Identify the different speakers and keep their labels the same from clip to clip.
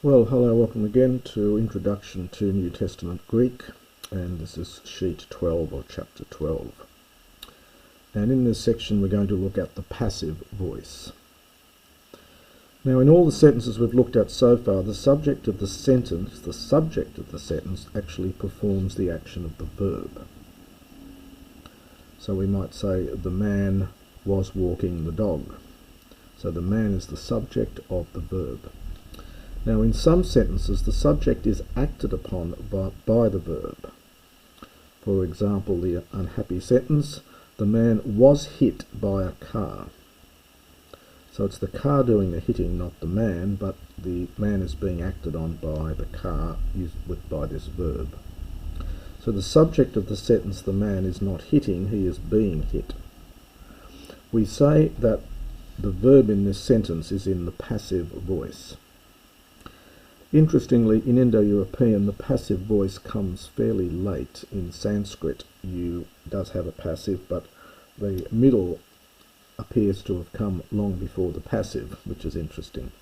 Speaker 1: Well, hello, welcome again to Introduction to New Testament Greek, and this is sheet 12 or chapter 12. And in this section we're going to look at the passive voice. Now, in all the sentences we've looked at so far, the subject of the sentence actually performs the action of the verb. So we might say, the man was walking the dog. So the man is the subject of the verb. Now, in some sentences, the subject is acted upon by the verb. For example, the unhappy sentence, the man was hit by a car. So it's the car doing the hitting, not the man, but the man is being acted on by the car by this verb. So the subject of the sentence, the man is not hitting, he is being hit. We say that the verb in this sentence is in the passive voice. Interestingly, in Indo-European, the passive voice comes fairly late. In Sanskrit, does have a passive, but the middle appears to have come long before the passive, which is interesting.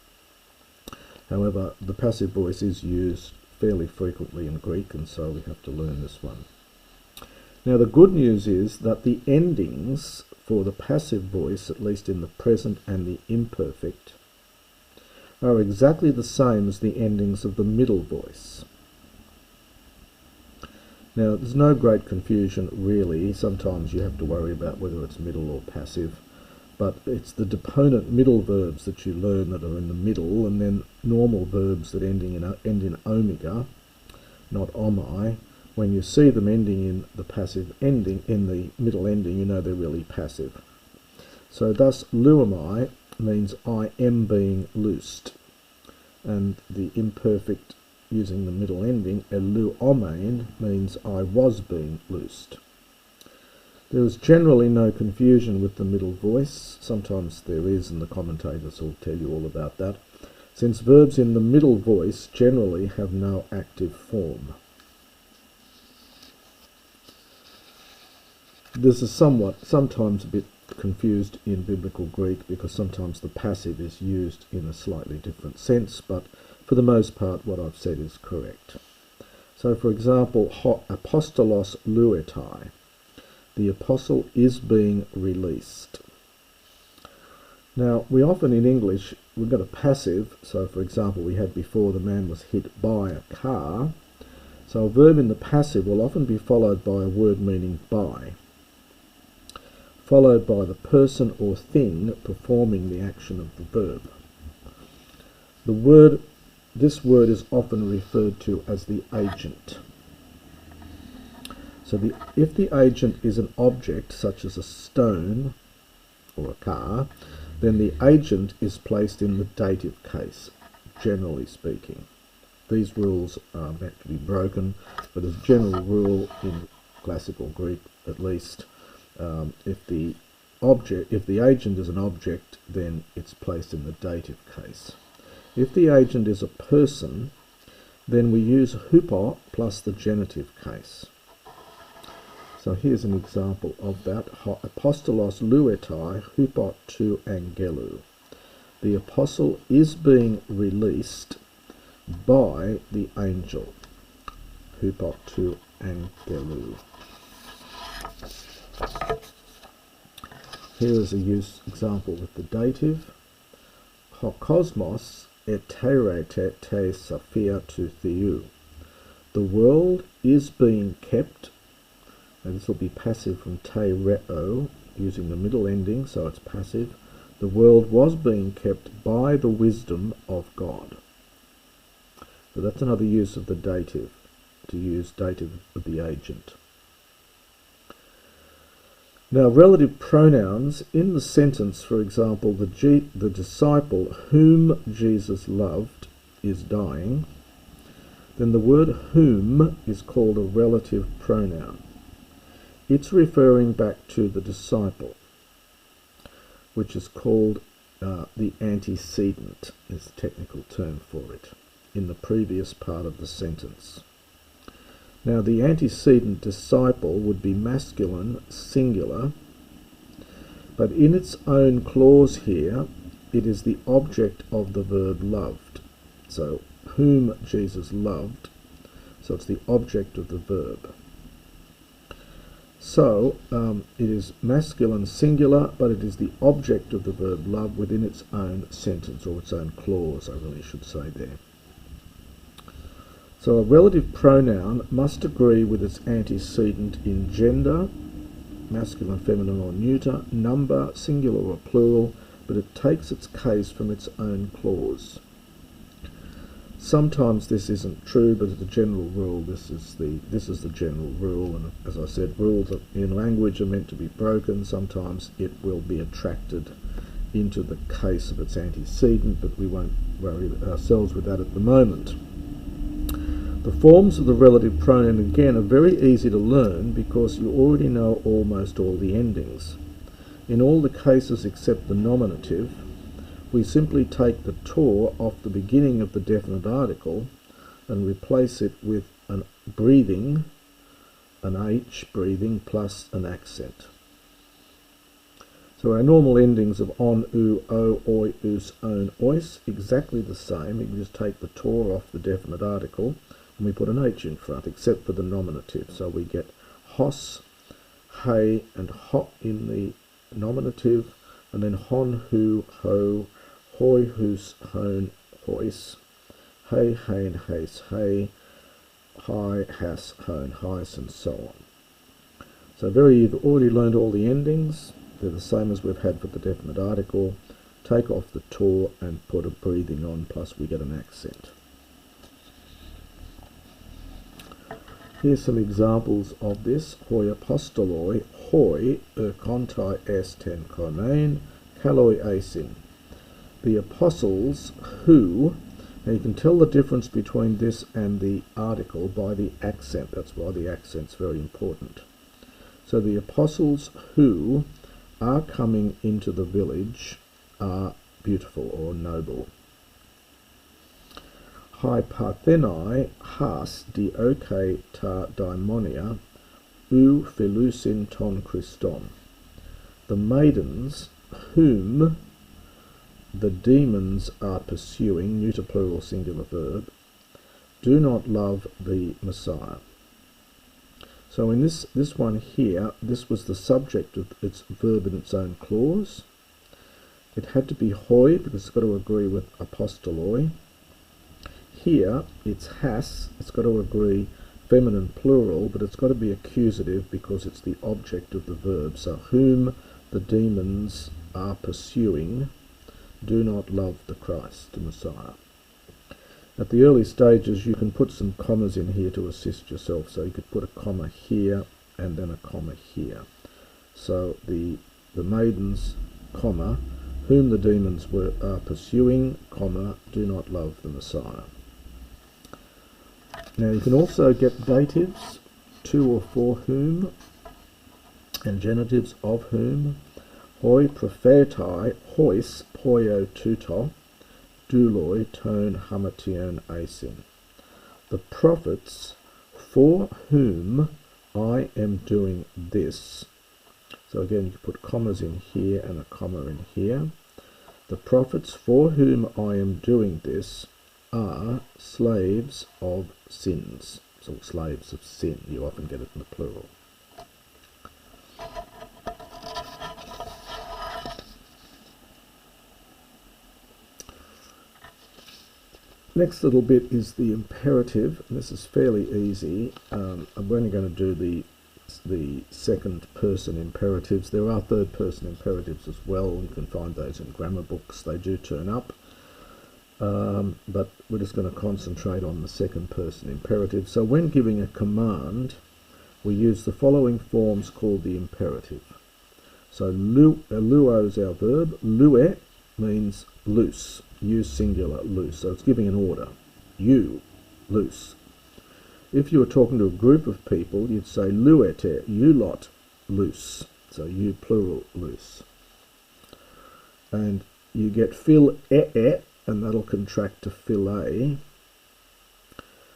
Speaker 1: However, the passive voice is used fairly frequently in Greek, and so we have to learn this one. Now, the good news is that the endings for the passive voice, at least in the present and the imperfect, are exactly the same as the endings of the middle voice. Now, there's no great confusion really. Sometimes you have to worry about whether it's middle or passive, but it's the deponent middle verbs that you learn that are in the middle, and then normal verbs that end in omega, not omai. When you see them ending in the passive ending, in the middle ending, you know they're really passive. So thus, luamai means I am being loosed, and the imperfect using the middle ending, eluomein, means I was being loosed. There is generally no confusion with the middle voice. Sometimes there is, and the commentators will tell you all about that, since verbs in the middle voice generally have no active form. This is sometimes a bit confused in biblical Greek because sometimes the passive is used in a slightly different sense, but for the most part what I've said is correct. So for example, apostolos luetai, the apostle is being released. Now, we often in English, we've got a passive, so for example we had before the man was hit by a car, so a verb in the passive will often be followed by a word meaning by, followed by the person or thing performing the action of the verb. This word is often referred to as the agent. So if the agent is an object such as a stone or a car, then the agent is placed in the dative case, generally speaking. These rules are meant to be broken, but as a general rule in classical Greek at least, if the agent is an object, then it's placed in the dative case. If the agent is a person, then we use hupo plus the genitive case. So here's an example of that. Apostolos luetai hupo tu angelu. The apostle is being released by the angel. Hupo tu angelu. Here is a example with the dative. Ho cosmos eterete te saphia tu theou. The world is being kept, and this will be passive from te reo, using the middle ending, so it's passive. The world was being kept by the wisdom of God. So that's another use of the dative, to use dative of the agent. Now, relative pronouns in the sentence, for example, the disciple whom Jesus loved is dying, then the word whom is called a relative pronoun. It's referring back to the disciple, which is called the antecedent, is the technical term for it, in the previous part of the sentence. Now, the antecedent disciple would be masculine, singular, but in its own clause here, it is the object of the verb loved. So, whom Jesus loved. So it's the object of the verb. So it is masculine singular, but it is the object of the verb love within its own sentence, or its own clause, I really should say there. So a relative pronoun must agree with its antecedent in gender, masculine, feminine or neuter, number, singular or plural, but it takes its case from its own clause. Sometimes this isn't true, but as a general rule, this is the general rule. And as I said, rules in language are meant to be broken. Sometimes it will be attracted into the case of its antecedent, but we won't worry ourselves with that at the moment. The forms of the relative pronoun, again, are very easy to learn because you already know almost all the endings. In all the cases except the nominative, we simply take the tor off the beginning of the definite article and replace it with an breathing, an H, breathing, plus an accent. So our normal endings of on, u, o, oi, us, own, ois, exactly the same. We just take the tor off the definite article and we put an H in front, except for the nominative. So we get hos, hey, and hot in the nominative, and then hon, hu, ho, hoi, hus, hone, hois, hey, hain, hace, hey, hi, has, hone, heis, and so on. So you've already learned all the endings. They're the same as we've had for the definite article. Take off the tor and put a breathing on, plus we get an accent. Here's some examples of this. Hoi apostoloi, hoi, kontai esten komein, kaloi esin. The apostles who, now you can tell the difference between this and the article by the accent. That's why the accent's very important. So the apostles who are coming into the village are beautiful or noble. Hai parthenai has dokei ta daimonia ou philusin ton Christon. The maidens whom the demons are pursuing, neuter plural singular verb, do not love the Messiah. So in this one here, this was the subject of its verb in its own clause. It had to be hoi because it's got to agree with apostoloi. Here it's has, it's got to agree feminine plural, but it's got to be accusative because it's the object of the verb. So whom the demons are pursuing do not love the Christ, the Messiah. At the early stages you can put some commas in here to assist yourself. So you could put a comma here and then a comma here. So the maidens, comma, whom the demons are pursuing, comma, do not love the Messiah. Now you can also get datives, to or for whom, and genitives of whom. Hoi prophetai, hois, poio tuto, douloi, ton hamation asin. The prophets for whom I am doing this. So again, you can put commas in here and a comma in here. The prophets for whom I am doing this are slaves of sins. So slaves of sin, you often get it in the plural. Next little bit is the imperative, and this is fairly easy. I'm only going to do the second person imperatives. There are third person imperatives as well. You can find those in grammar books. They do turn up. But we're just going to concentrate on the second person imperative. So when giving a command, we use the following forms called the imperative. So luo is our verb. Lue means loose. Use singular, loose. So it's giving an order. You, loose. If you were talking to a group of people, you'd say luete, you lot, loose. So you, plural, loose. And you get fil e, and that'll contract to fillet.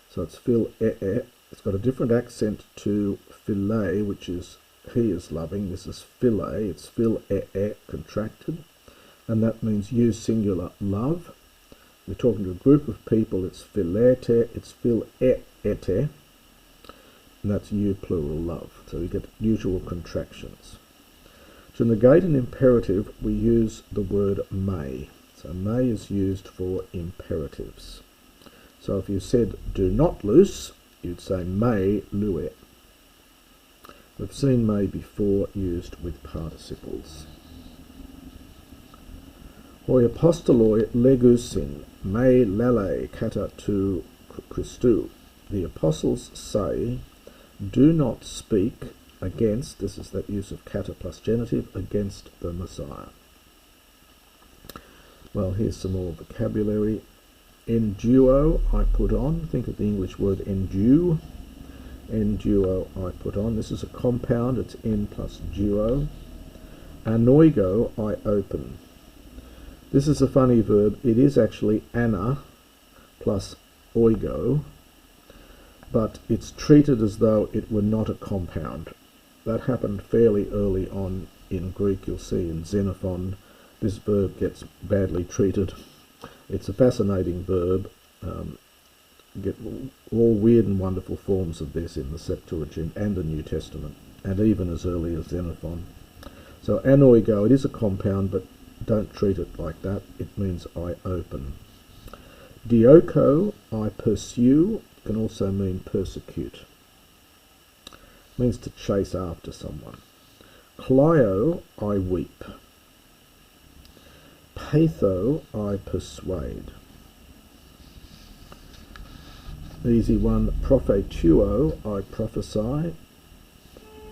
Speaker 1: So it's fil e. It's got a different accent to fillet, which is he is loving. This is fillet. It's fil e contracted. And that means you singular love. We're talking to a group of people, it's philete, it's philete, and that's you plural love. So we get usual contractions. To negate an imperative, we use the word may. So may is used for imperatives. So if you said do not loose, you'd say may lue. We've seen may before used with participles. Hoi apostoloi legusin, me lele kata tu Christu. The apostles say, do not speak against, this is that use of kata plus genitive, against the Messiah. Well, here's some more vocabulary. Enduo, I put on. Think of the English word endue. Enduo, I put on. This is a compound, it's en plus duo. Anoigo, I open. This is a funny verb. It is actually ana plus oigo, but it's treated as though it were not a compound. That happened fairly early on in Greek. You'll see in Xenophon this verb gets badly treated. It's a fascinating verb. Get all weird and wonderful forms of this in the Septuagint and the New Testament, and even as early as Xenophon. So anoigo, it is a compound, but don't treat it like that. It means I open. Dioko, I pursue, can also mean persecute. It means to chase after someone. Clio, I weep. Patho, I persuade. Easy one. Prophetuo, I prophesy.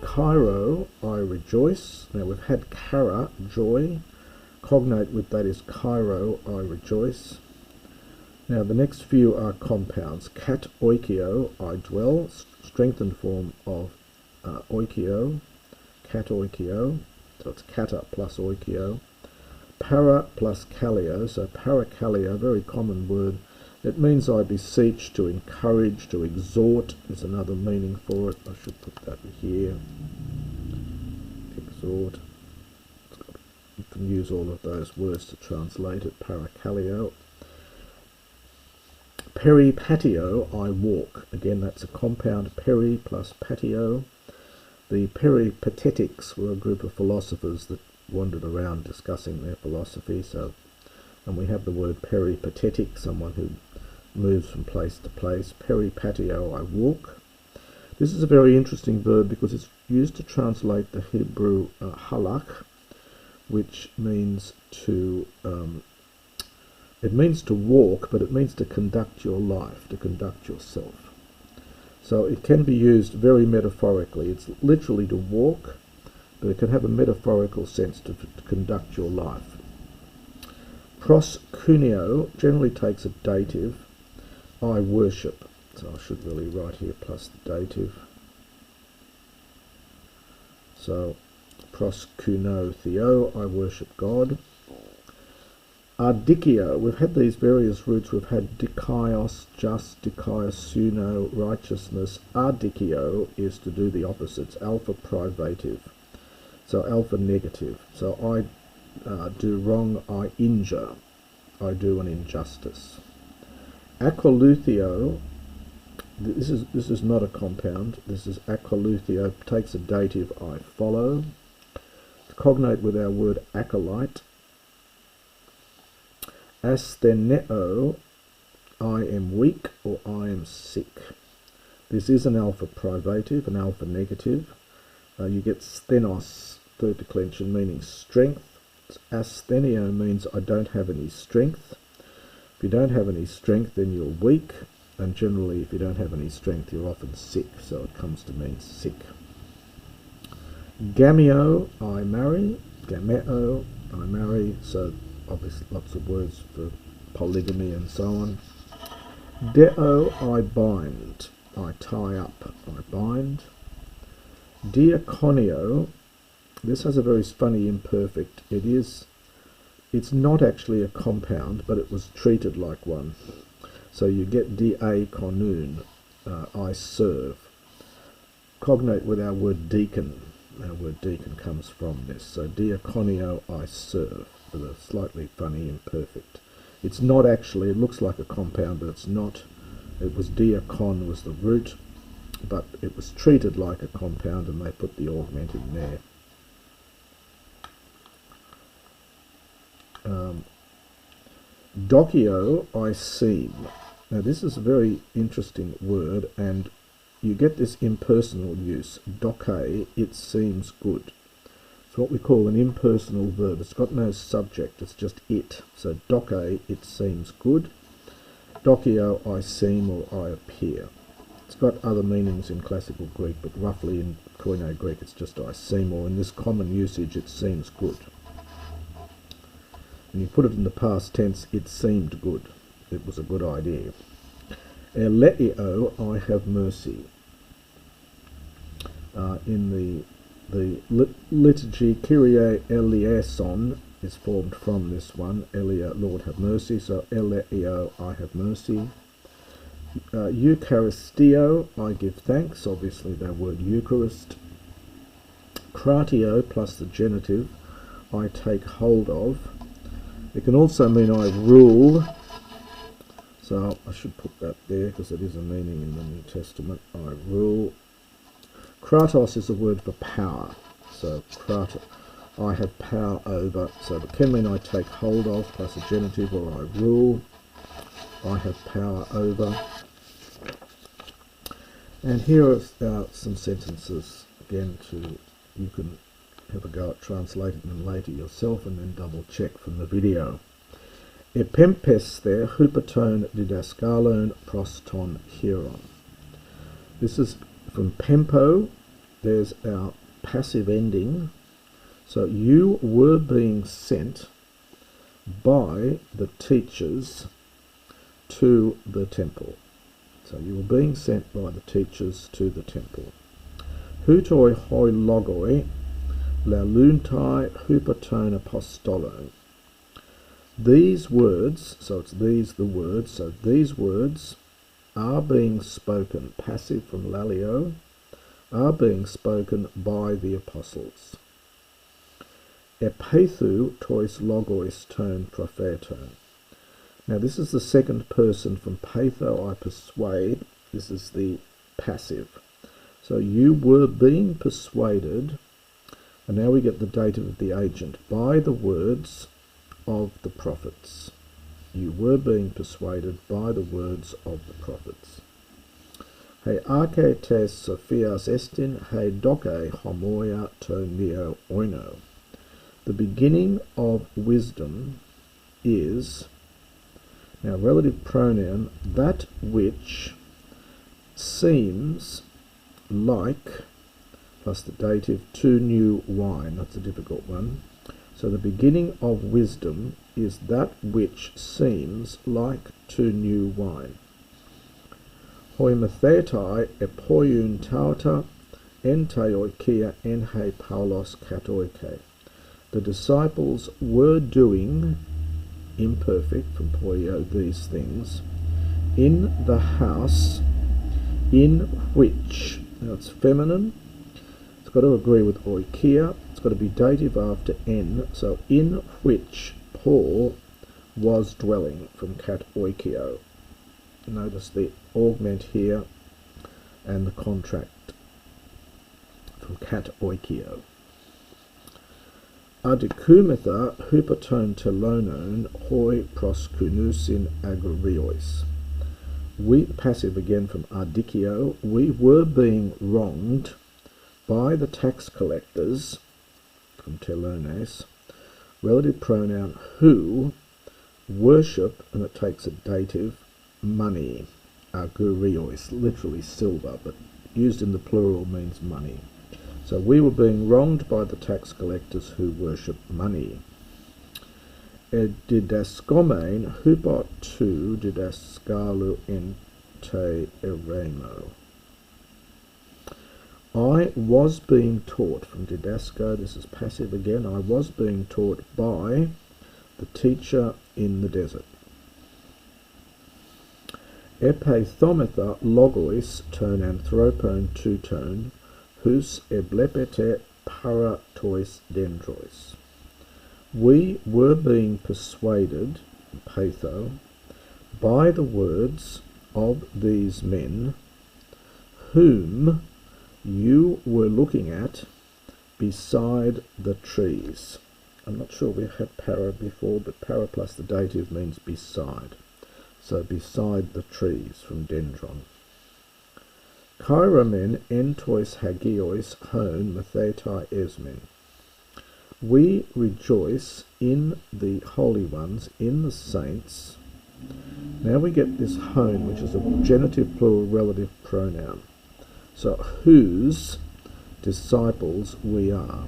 Speaker 1: Cairo, I rejoice. Now we've had chara, joy. Cognate with that is Cairo, I rejoice. Now the next few are compounds. Kat oikio, I dwell. Strengthened form of oikio. Kat oikio. So it's kata plus oikio. Para plus kallio. So parakallio, very common word. It means I beseech, to encourage, to exhort. There's another meaning for it. I should put that here. Exhort. You can use all of those words to translate it. Parakallio. Peripatio, I walk. Again, that's a compound. Peri plus patio. The peripatetics were a group of philosophers that wandered around discussing their philosophy. And we have the word peripatetic, someone who moves from place to place. Peripatio, I walk. This is a very interesting verb because it's used to translate the Hebrew halak, which means to walk, but it means to conduct your life, to conduct yourself. So it can be used very metaphorically. It's literally to walk, but it can have a metaphorical sense to conduct your life. Proskuneo generally takes a dative. I worship. So I should really write here plus the dative. So proskuno theo, I worship God. Ardikio, we've had these various roots. We've had dikaios, just, dikaioseuno, righteousness. Ardikio is to do the opposites, alpha privative. So alpha negative. So I do wrong, I injure. I do an injustice. Aqualuthio, this is not a compound. This is aqualuthio, takes a dative, I follow. To cognate with our word acolyte. Astheneo, I am weak or I am sick. This is an alpha privative, an alpha negative. You get sthenos, third declension, meaning strength. Astheneo means I don't have any strength. If you don't have any strength, then you're weak, and generally if you don't have any strength, you're often sick, so it comes to mean sick. Gameo, I marry. Gameo, I marry. So obviously lots of words for polygamy and so on. Deo, I bind. I tie up, I bind. Diaconio, this has a very funny imperfect. It's not actually a compound, but it was treated like one. So you get diakonoun, I serve. Cognate with our word deacon. Our word deacon comes from this. So diaconio, I serve, with a slightly funny imperfect. It's not actually, it looks like a compound, but it's not. It was diakon was the root, but it was treated like a compound and they put the augment in there. Dokio, I seem. Now this is a very interesting word, and you get this impersonal use. Dokei, it seems good. It's what we call an impersonal verb. It's got no subject, it's just it. So dokei, it seems good. Dokio, I seem or I appear. It's got other meanings in classical Greek, but roughly in Koine Greek it's just I seem, or in this common usage it seems good. And you put it in the past tense, it seemed good. It was a good idea. Eleio, I have mercy. In the liturgy, Kyrie eleison is formed from this one. Elia, Lord have mercy. So eleio, I have mercy. Eucharistio, I give thanks. Obviously that word Eucharist. Kratio plus the genitive, I take hold of. It can also mean I rule. So I should put that there because it is a meaning in the New Testament. I rule. Kratos is a word for power. So kratos, I have power over. So it can mean I take hold of plus a genitive, or I rule. I have power over. And here are some sentences again you can have a go at translating them later yourself and then double check from the video. Epempes there, hupaton didaskalon proston hieron. This is from pempo. There's our passive ending. So you were being sent by the teachers to the temple. So you were being sent by the teachers to the temple. Hutoi hoi logoi, launtai hupaton apostolon. These words, so it's these the words, so these words are being spoken, passive from lalio, are being spoken by the apostles. Epathu tois logois ton propheton. Now this is the second person from patho, I persuade. This is the passive. So you were being persuaded, and now we get the dative of the agent, by the words of the prophets. You were being persuaded by the words of the prophets. He arche tes sophias estin, he dokei homoia to neo oino. The beginning of wisdom is, now relative pronoun, that which seems like, plus the dative, to new wine. That's a difficult one. So the beginning of wisdom is that which seems like to new wine. Hoimathetai epoiun tauta entaioikia enhe paulos katoike. The disciples were doing, imperfect from poio, these things, in the house in which, now it's feminine, it's got to agree with oikia, it's got to be dative after n, so in which Paul was dwelling, from kat oikio. Notice the augment here and the contract from kat oikio. Adikumetha hupaton telonon hoi proskunusin agoriois. We, passive again from adikio, we were being wronged by the tax collectors, from telones, relative pronoun who worship, and it takes a dative, money, agoriois, literally silver, but used in the plural means money. So we were being wronged by the tax collectors who worship money. Didaskomein hupot tu didaskalu ente eremo. I was being taught, from didasko, this is passive again, I was being taught by the teacher in the desert. Epathometha logois ton anthropon tuton, hus eblepete paratois dendrois. We were being persuaded patho, by the words of these men whom you were looking at beside the trees. I'm not sure we've had para before, but para plus the dative means beside. So beside the trees from dendron. Chiromen entois hagios hon mathetai esmen. We rejoice in the holy ones, in the saints. Now we get this hon, which is a genitive plural relative pronoun. So whose disciples we are.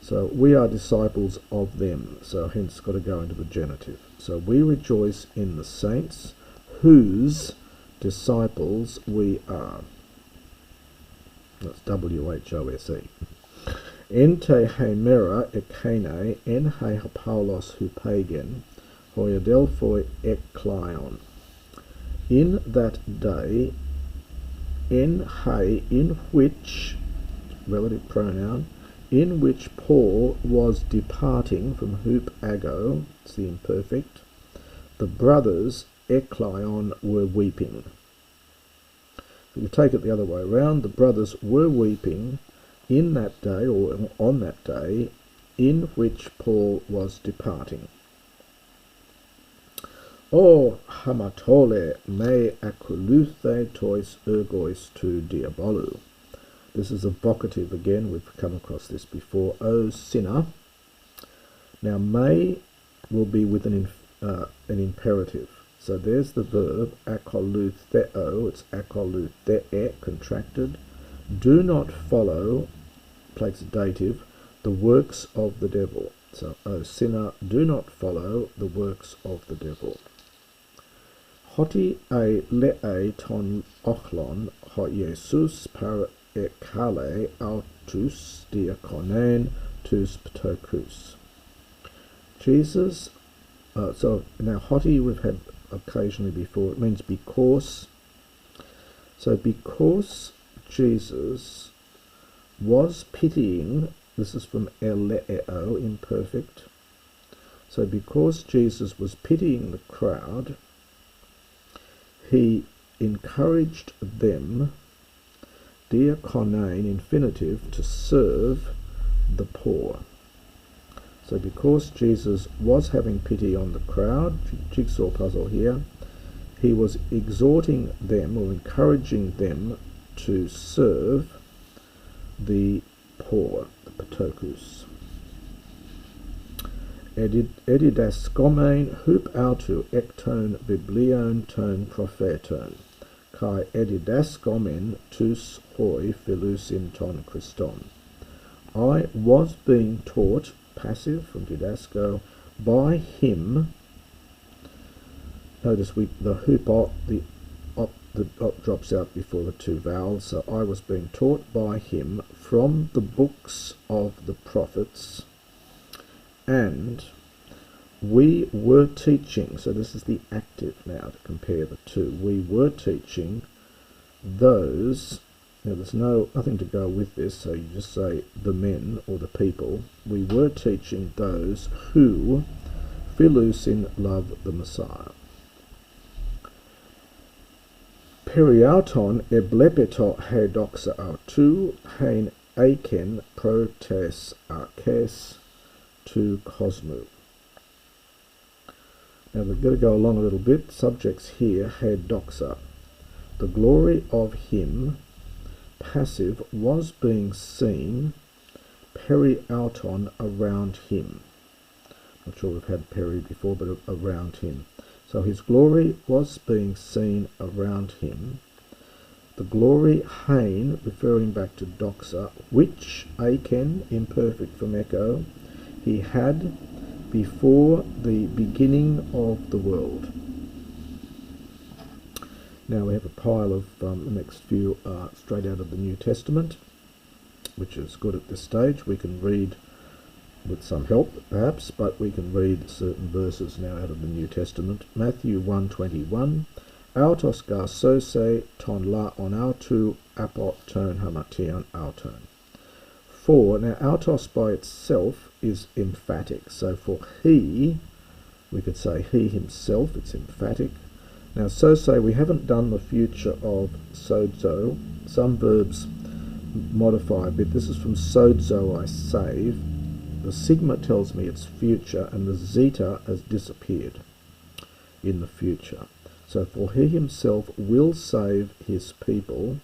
Speaker 1: So we are disciples of them, so hence got to go into the genitive. So we rejoice in the saints, whose disciples we are. That's W-H-O-S-E. Ente hemera ekene en he Paulos hupagen, hoiadelphoi eklion. In that day, in he, in which, relative pronoun, in which Paul was departing from hup ago, it's the imperfect, the brothers eklion were weeping. If you take it the other way around, the brothers were weeping in that day, or on that day, in which Paul was departing. O hamatole me akuluthe tois ergois tu diabolu. This is a vocative again, we've come across this before. O sinner. Now me will be with an imperative. So there's the verb akolutheo, it's akoluthe, contracted. Do not follow, places dative, the works of the devil. So, O sinner, do not follow the works of the devil. Hoti e lee ton ochlon ho Jesus par ekale autus diakonen tus ptokus. Jesus, so now hoti we've had occasionally before, it means because. So because Jesus was pitying, this is from eleo, imperfect. So because Jesus was pitying the crowd, he encouraged them, diakonein, infinitive, to serve the poor. So because Jesus was having pity on the crowd, jigsaw puzzle here, he was exhorting them or encouraging them to serve the poor, the ptokus. Edidaskomein hup autu ekton biblion ton propheton, kai edidaskomen tus hoi philusin ton Christon. I was being taught, passive from didasko, by him. Notice the hup op, the op drops out before the two vowels, so I was being taught by him from the books of the prophets, and we were teaching, so this is the active now to compare the two, we were teaching those, now there's nothing to go with this, so you just say the men or the people, we were teaching those who philusin love the Messiah. Periauton eblepeto he doxa autu hein aiken protes arches to cosmu. Now we've got to go along a little bit. Subjects here, he doxa. The glory of him, passive, was being seen, periauton, around him. Not sure we've had peri before, but around him. So his glory was being seen around him. The glory hein, referring back to doxa, which aiken, imperfect from echo, he had before the beginning of the world. Now we have a pile of the next few straight out of the New Testament, which is good at this stage. We can read with some help perhaps, but we can read certain verses now out of the New Testament. Matthew 1:21, autos garsose ton la on autu apot ton hamation auton. For, now autos by itself is emphatic. So for he, we could say he himself, it's emphatic. Now so say we haven't done the future of sozo. Some verbs modify a bit. This is from sozo, I save. The sigma tells me it's future, and the zeta has disappeared in the future. So for he himself will save his people,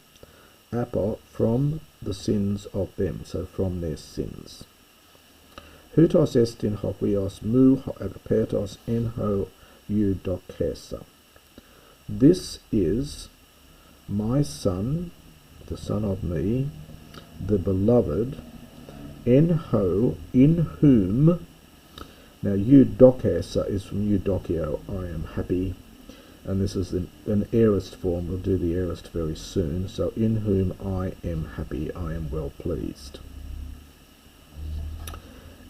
Speaker 1: apo, from the sins of them, so from their sins. Houtos estin hoquios mu ho agapetos en ho eudokesa. This is my son, the son of me, the beloved, en ho, in whom. Now eudokesa is from eudokio, I am happy, and this is an aorist form. We'll do the aorist very soon. So in whom I am happy, I am well pleased.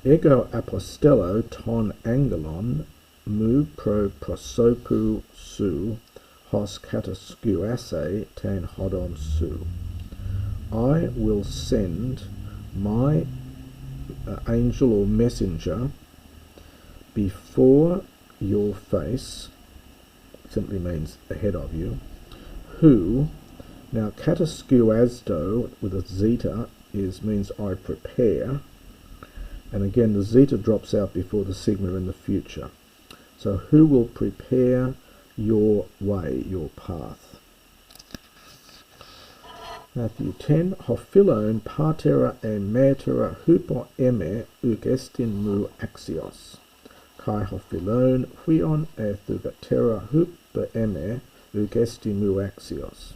Speaker 1: Ego apostello ton angelon mu pro prosopu su hos kataskuase tan hodon su. I will send my angel or messenger before your face, simply means ahead of you, who, now kataskuasdo with a zeta means I prepare, and again the zeta drops out before the sigma in the future. So who will prepare your way, your path. Matthew 10, hophilon patera e metera hupo eme ugestin mu axios. Kai hophilon huion e thugatera hupo eme ugestin mu axios.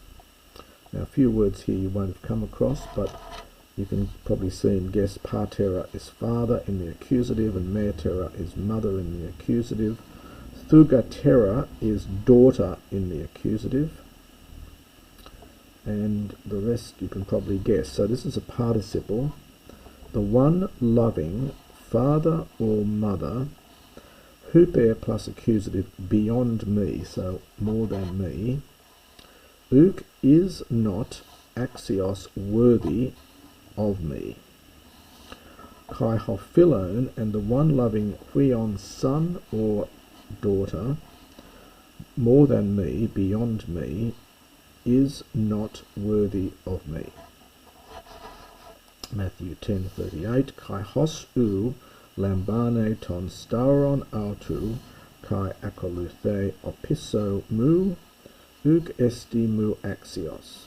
Speaker 1: Now a few words here you won't have come across, but you can probably see and guess. Patera is father in the accusative, and metera is mother in the accusative. Thugatera is daughter in the accusative, and the rest you can probably guess. So this is a participle. The one loving, father or mother, huper plus accusative, beyond me, so more than me. Uk is not axios, worthy of me. Kai hophilon, and the one loving huion, son or daughter, more than me, beyond me, is not worthy of me. Matthew 10:38. Kai hos u lambane ton stauron autu kai akoluthe opiso mu uk esti mu axios.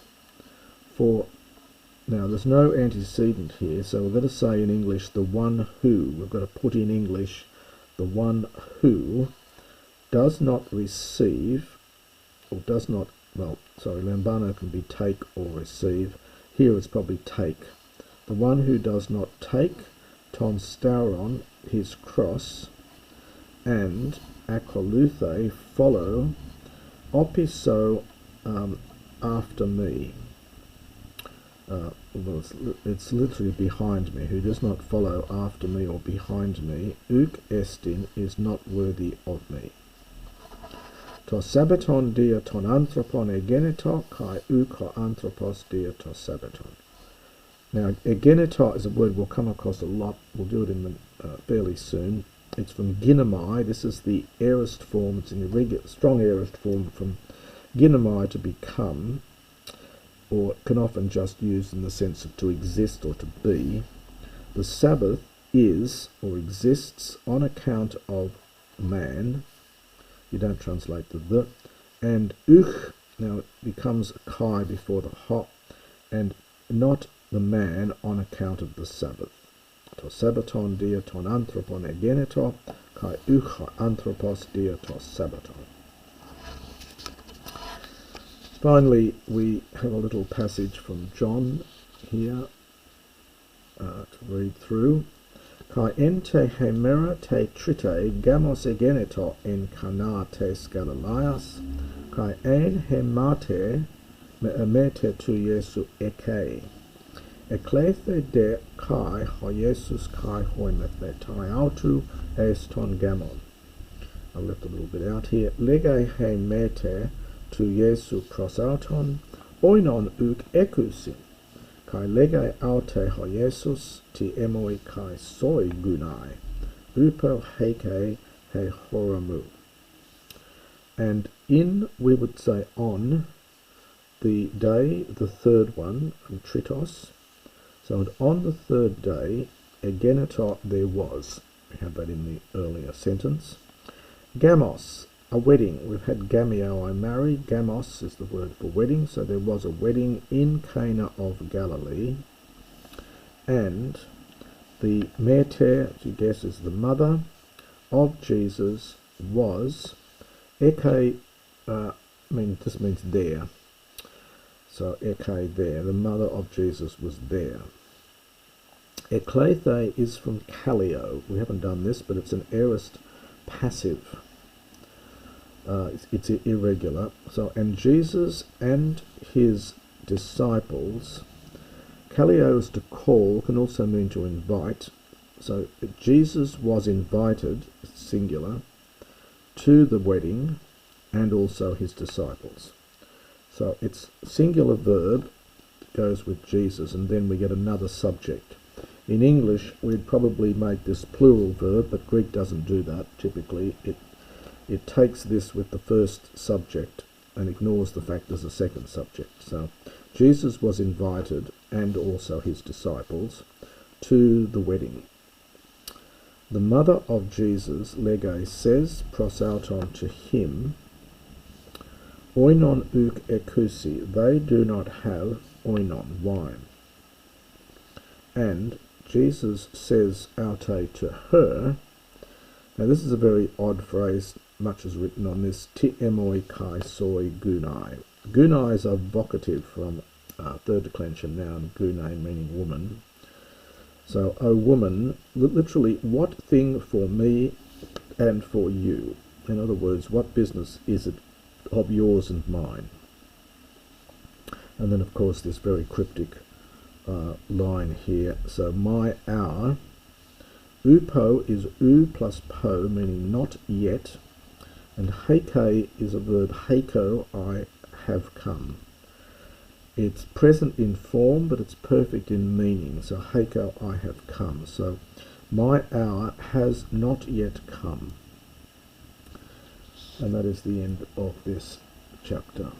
Speaker 1: For, now there's no antecedent here, so we've got to say in English the one who. We've got to put in English the one who does not receive, or does not, well, sorry, lambano can be take or receive. Here it's probably take. The one who does not take ton stauron, his cross, and akoluthe, follow, opiso, after me. Well, it's literally behind me. Who does not follow after me or behind me, uk estin, is not worthy of me. To sabaton dia ton anthropon egeneto kai uk ho anthropos dia to sabaton. Now, egeneto is a word we'll come across a lot. We'll do it in the, fairly soon. It's from ginomai. This is the aorist form. It's an irregular, strong aorist form from ginomai, to become, or can often just use in the sense of to exist or to be. The Sabbath is or exists on account of man. You don't translate the, and uch, now it becomes a kai before the ho, and not the man on account of the Sabbath. To sabaton dia ton anthropon egeneto, kai uch anthropos dia to sabaton. Finally, we have a little passage from John here to read through. Kai ente hemera te trite gamos egeneto en Cana tes Galileas, kai en hemate me emete tu Jesu eke. Eklethe de kai ho Jesus kai hoimethe tai autu es ton gamon. I left a little bit out here. Lege hemete tu Jesu prosauton, oinon uk ekusin, kai lege aute ho Jesus ti emoi kai soi gunai, upo heke he horamu. And in, we would say on, the day, the third one, from tritos. So, and on the third day, egeneto there was. We have that in the earlier sentence. Gamos, a wedding. We've had gamio, I marry. Gamos is the word for wedding. So there was a wedding in Cana of Galilee. And the mete, as you guess, is the mother of Jesus, was eke, this means there. So eke there, the mother of Jesus was there. Eklethe is from kaleo. We haven't done this, but it's an aorist passive. It's irregular. So, and Jesus and his disciples, kaleo is to call, can also mean to invite. So Jesus was invited, singular, to the wedding, and also his disciples. So it's singular verb, goes with Jesus, and then we get another subject. In English, we'd probably make this plural verb, but Greek doesn't do that. Typically, it takes this with the first subject and ignores the fact there's a second subject. So Jesus was invited, and also his disciples, to the wedding. The mother of Jesus, lege, says, prosauton, to him, oinon uk ekusi, they do not have oinon, wine. And Jesus says aute to her. Now this is a very odd phrase, much is written on this, ti emoi kai soi gunai. Gunai is a vocative from third declension noun, gunai, meaning woman. So, O woman, literally, what thing for me and for you? In other words, what business is it of yours and mine? And then, of course, this very cryptic line here. So, my, our. Upo is u plus po, meaning not yet. And heke is a verb, heko, I have come. It's present in form, but it's perfect in meaning. So, heko, I have come. So, my hour has not yet come. And that is the end of this chapter.